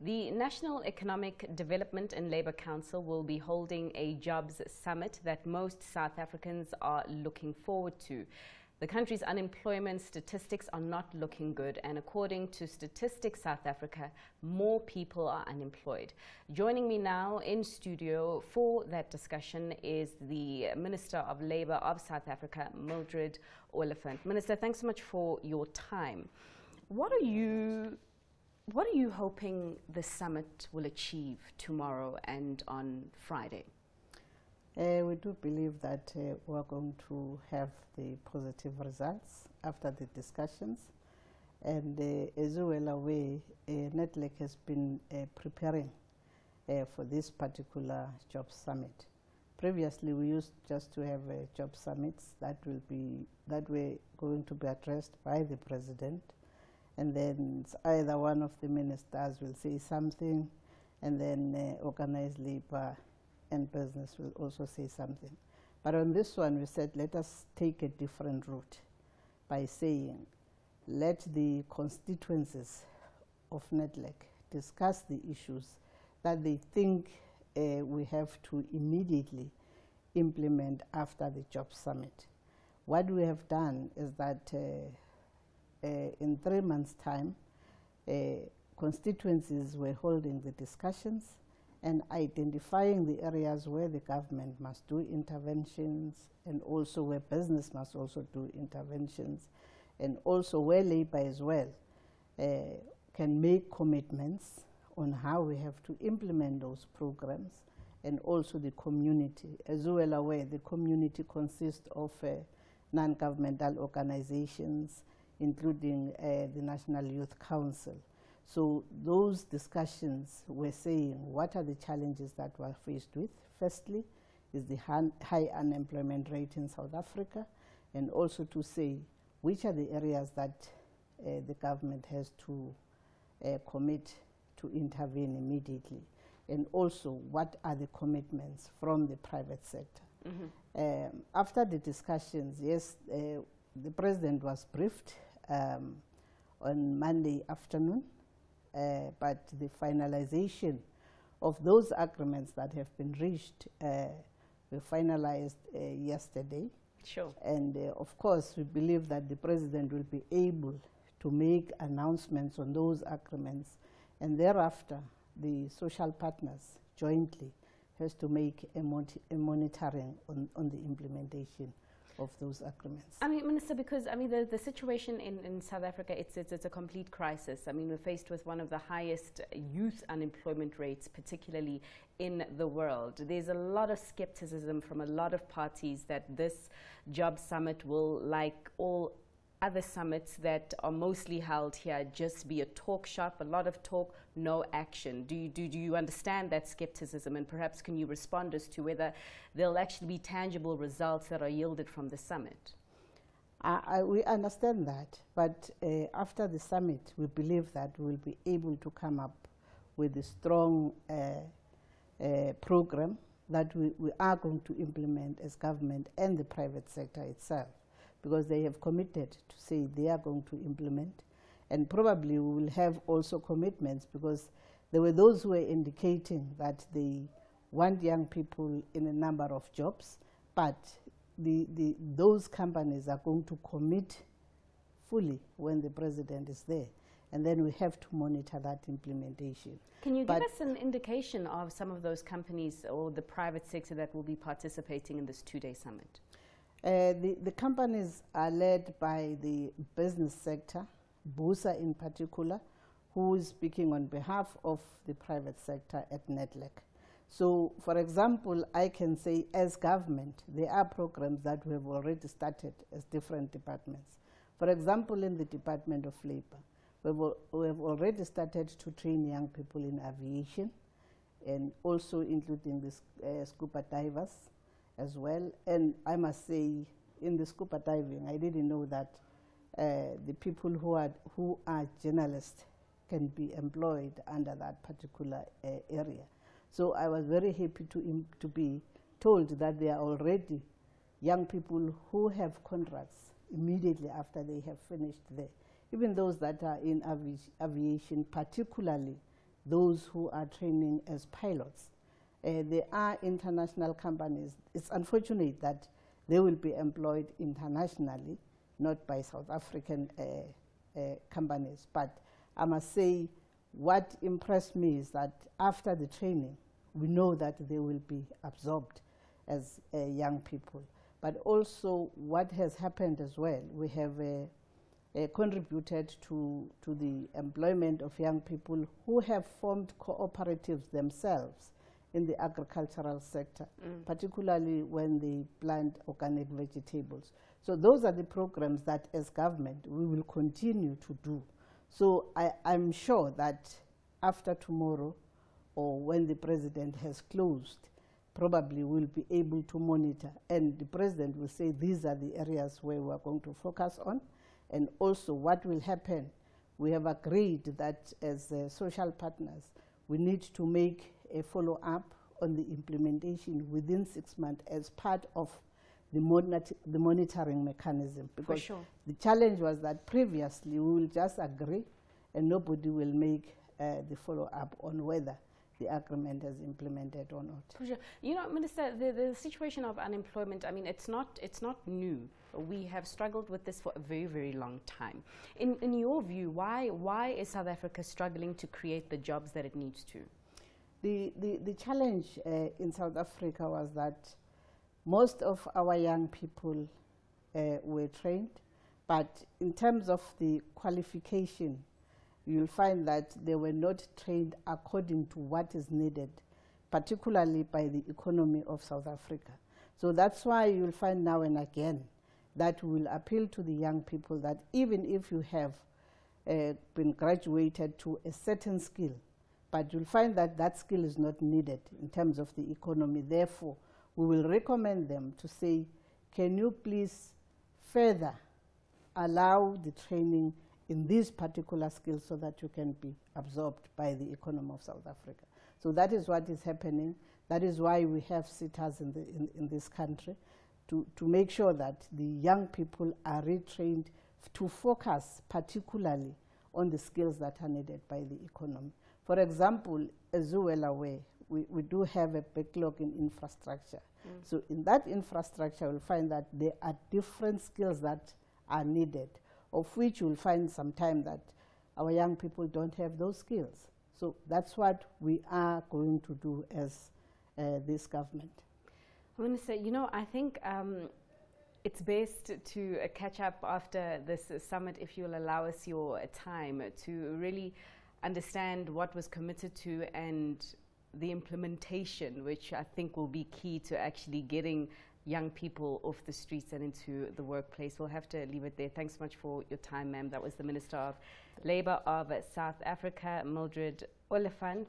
The National Economic Development and Labour Council will be holding a jobs summit that most South Africans are looking forward to. The country's unemployment statistics are not looking good, and according to Statistics South Africa, more people are unemployed. Joining me now in studio for that discussion is the Minister of Labour of South Africa, Mildred Oliphant. Minister, thanks so much for your time. What are you hoping the summit will achieve tomorrow and on Friday? We do believe that we're going to have the positive results after the discussions. And as you well aware, NEDLAC has been preparing for this particular job summit. Previously, we used just to have job summits that were going to be addressed by the president. And then either one of the ministers will say something, and then organized labor and business will also say something. But on this one, we said, let us take a different route by saying, let the constituencies of NEDLAC discuss the issues that they think we have to immediately implement after the job summit. What we have done is that in 3 months' time, constituencies were holding the discussions and identifying the areas where the government must do interventions, and also where business must also do interventions, and also where labor as well can make commitments on how we have to implement those programs, and also the community. As you well aware, the community consists of non-governmental organizations, including the National Youth Council. So those discussions were saying, what are the challenges that we're faced with? Firstly, is the high unemployment rate in South Africa, and also to say, which are the areas that the government has to commit to intervene immediately, and also what are the commitments from the private sector. Mm-hmm. After the discussions, yes, the president was briefed on Monday afternoon, but the finalization of those agreements that have been reached were finalized yesterday. Sure. And of course, we believe that the president will be able to make announcements on those agreements, and thereafter the social partners jointly has to make a monitoring on the implementation of those agreements. I mean, Minister, because the situation in South Africa, it's a complete crisis. I mean, we're faced with one of the highest youth unemployment rates, particularly in the world. There's a lot of skepticism from a lot of parties that this job summit will, like all other summits that are mostly held here, just be a talk shop, a lot of talk, no action. Do you understand that skepticism, and perhaps can you respond as to whether there'll actually be tangible results that are yielded from the summit? We understand that, but after the summit, we believe that we'll be able to come up with a strong program that we are going to implement as government and the private sector itself, because they have committed to say they are going to implement. And probably we will have also commitments, because there were those who were indicating that they want young people in a number of jobs, but those companies are going to commit fully when the president is there. And then we have to monitor that implementation. Can you give us an indication of some of those companies or the private sector that will be participating in this two-day summit? The companies are led by the business sector, BUSA in particular, who is speaking on behalf of the private sector at NEDLAC. So, for example, I can say as government, there are programs that we have already started as different departments. For example, in the Department of Labour, we have already started to train young people in aviation, and also including the scuba divers as well. And I must say, in the scuba diving, I didn't know that the people who are journalists can be employed under that particular area. So I was very happy to be told that there are already young people who have contracts immediately after they have finished there. Even those that are in aviation, particularly those who are training as pilots. There are international companies. It's unfortunate that they will be employed internationally, not by South African companies. But I must say, what impressed me is that after the training, we know that they will be absorbed as young people. But also what has happened as well, we have contributed to the employment of young people who have formed cooperatives themselves in the agricultural sector, particularly when they plant organic vegetables. So those are the programs that as government we will continue to do. So I'm sure that after tomorrow, or when the president has closed, probably we'll be able to monitor, and the president will say these are the areas where we're going to focus on. And also what will happen, we have agreed that as social partners, we need to make a follow-up on the implementation within 6 months as part of the monitoring mechanism. Because the challenge was that previously we will just agree and nobody will make the follow-up on whether the agreement has implemented or not. For sure. You know, Minister, the situation of unemployment, I mean, it's not new. We have struggled with this for a very, very long time. In your view, why is South Africa struggling to create the jobs that it needs to? The challenge in South Africa was that most of our young people were trained, but in terms of the qualification, you'll find that they were not trained according to what is needed, particularly by the economy of South Africa. So that's why you'll find now and again that we will appeal to the young people that even if you have been graduated to a certain skill, but you'll find that that skill is not needed in terms of the economy. Therefore, we will recommend them to say, can you please further allow the training in these particular skills so that you can be absorbed by the economy of South Africa. So that is what is happening. That is why we have sitters in this country to make sure that the young people are retrained to focus particularly on the skills that are needed by the economy. For example, as you well aware, we do have a backlog in infrastructure. So in that infrastructure, we'll find that there are different skills that are needed, of which you'll find sometime that our young people don't have those skills. So that's what we are going to do as this government. Minister, you know, I think it's best to catch up after this summit, if you'll allow us your time, to really understand what was committed to and the implementation, which I think will be key to actually getting young people off the streets and into the workplace. We'll have to leave it there. Thanks so much for your time, ma'am. That was the Minister of Labour of South Africa, Mildred Oliphant.